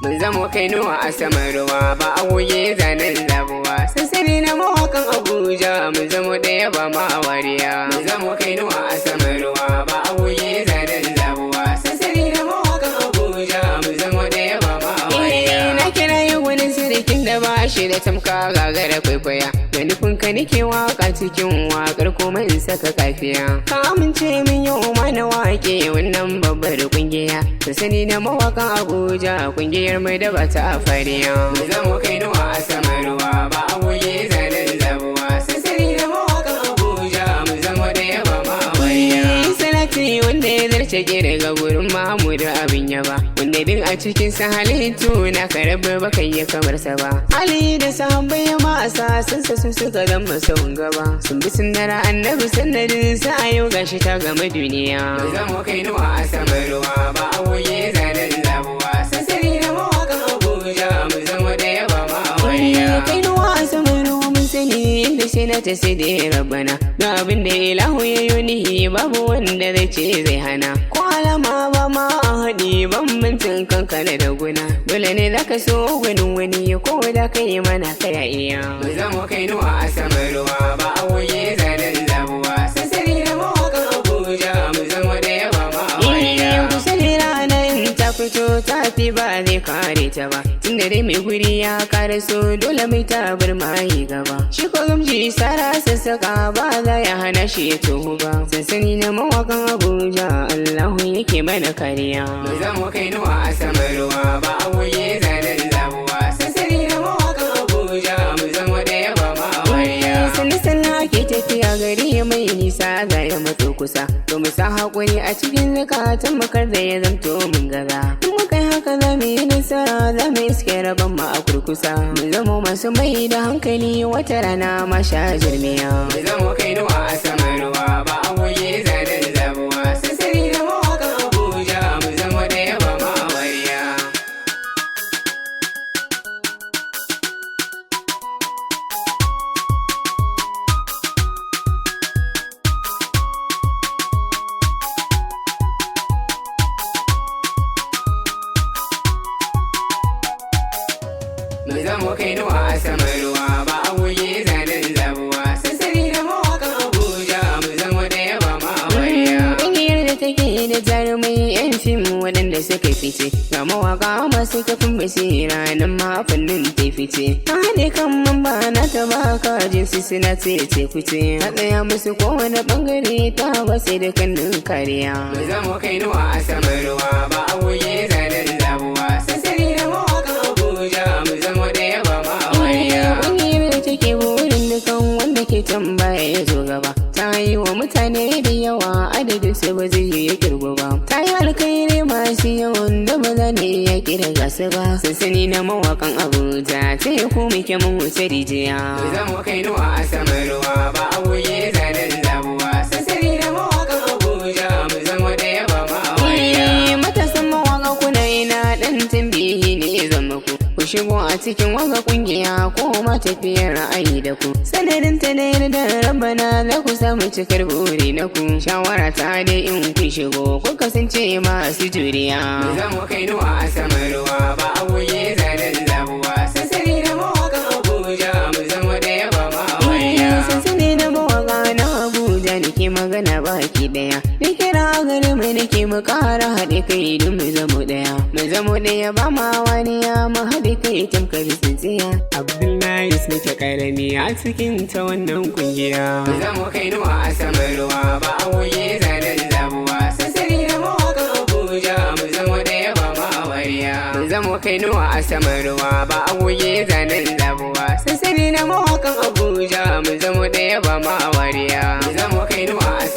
Mun zamo kainuwa a saman ruwa ba a wuye zanen zabuwa. Sassari na mawakan Abuja mun zamo ɗaya ba ma a wariya. Mun zamo kainuwa a saman ruwa ba a wuye zanen zabuwa. Sassari na mawakan Abuja mun zamo ɗaya ba ma a wariya. Na kira yin wani sirikin da ba shi da tamka gagara kwaikwaya. Da nufin ka nike waka cikin wakar kuma in saka kafiya. Ka amince min yau ma na wake wannan babbar kungiya. Sassani na mawakan Abuja kungiyar mai da ba ta fariya. Mu zamo kainuwa a saman ruwa ba a wuye zanen zabuwa. Sassani na mawakan Abuja mu zamo da yaba ma wariya. Salati wanda ya zarce daga gurin Mahmudu abin yaba. Wanda din a cikin sa halittu na karaba ba kai ya kamar sa ba. Ali da sahabbai ma asa sun suka zama sahun gaba. Sun bi sunnara annabi sanadin sa a yau gashi ta gama duniya. Mu zamo kainuwa a saman ruwa ba a wuye zanen zabuwa. Sassani na mawakan Abuja mu zamo da yaba ma wariya. Kainuwa a saman ruwa mun sani inda sai na ta sai da rabbana. Ga abin da ilahu ya yunihi babu wanda zai ce zai hana. Ko alama ba ma a haɗi bambancin kankana da guna. Dole ne za ka so gwanin wani ko da ka yi mana kaya iya. Mu zamo kainuwa a saman ruwa ba a wuye zanen zabuwa. Sassani na mawakan Abuja mu zamo da yaba ma wariya. Kusani ranar ta fito ta fi ba zai kare ta ba. Tunda dai mai guri ya karaso dole mai tabar mayi gaba. Shi ko gamji sara sassaka ba za ya hana shi ya tohu ba. Sansani na mawakan Abuja Allahu yake mana kariya. Mu zamo kainuwa a saman ruwa ba a wuye zanen zabuwa. Sansani na mawakan Abuja mu zamo da yaba ma wariya. Sannan ake tafiya gari mai nisa ga ya matso kusa. To mu sa haƙuri a cikin zakatan makar da ya zamto mun gaza. In muka yi haka za mu yi nasara za mu iske rabon mu a kurkusa. Mu zamo masu mai da hankali wata rana ma sha jirmiya. Mu zamo kainuwa a saman ruwa ba a wuye zanen zabuwa. Sassani na mawakan Abuja mu zamo da yaba ma wariya. Mu zamo kainuwa a saman ruwa ba a wuye zanen zabuwa. Sassani na mawakan Abuja mu zamo da yaba ma wariya. Ƙungiyar da take da jarumai 'yan fim waɗanda suka fice. Ga mawaka masu kafin basira nan ma fannin ta fice. Ta haɗe kan mamba na ta baka jinsi suna ce kuce. Ta tsaya musu kowane ɓangare ta ba sai da kannin kariya. Mu zamo kainuwa a saman ruwa ba a wuye zanen zabuwa. Sassani na mawakan Abuja mu zamo da yaba ma wariya. Ƙungiyar da take burin dukan wanda ke can baya ya zo gaba. Ta yi wa mutane da yawa adadin su ba zai yi kirgo ba. Ta yi alkhairi masu yawan da ba za ne ya kira gasu ba. Sansani na mawakan Abuja ta yi ku muke mun wuce rijiya. Mu zamo kainuwa a saman ruwa ba a wuye zanen zabuwa. Sansani na mawakan Abuja mu zamo da yaba ma wariya. Matasan mawaka kuna ina ɗan tambihi ne zama ku. Ku shigo a cikin wanga kungiya ko ma tafiyar ra'ayi da ku. Sanadin ta ne da rabbana za ku samu cikar buri na ku. Shawara ta dai in ku shigo ku kasance masu juriya. Mu zamo kainuwa a saman ruwa ba a wuye zanen zabuwa. Sassani na mawakan Abuja mu zamo da yaba ma wariya. Sassani na mawaka na Abuja nake magana baki daya. Ni kira gari mai nake mu kara haɗe kai don mu zamo daya. Mu zamo daya ba ma waniya mu haɗe kai tamkar tsintsiya. Abdullahi nake karami a cikin ta wannan kungiya. Mu zamo kainuwa a saman ruwa ba a wuye zanen zabuwa. Sassani na mawakan Abuja mu zamo da yaba ma wariya. Mu zamo kainuwa a saman ruwa ba a wuye zanen zabuwa. Sassani na mawakan Abuja mu zamo da yaba ma wariya. Mu zamo kainuwa a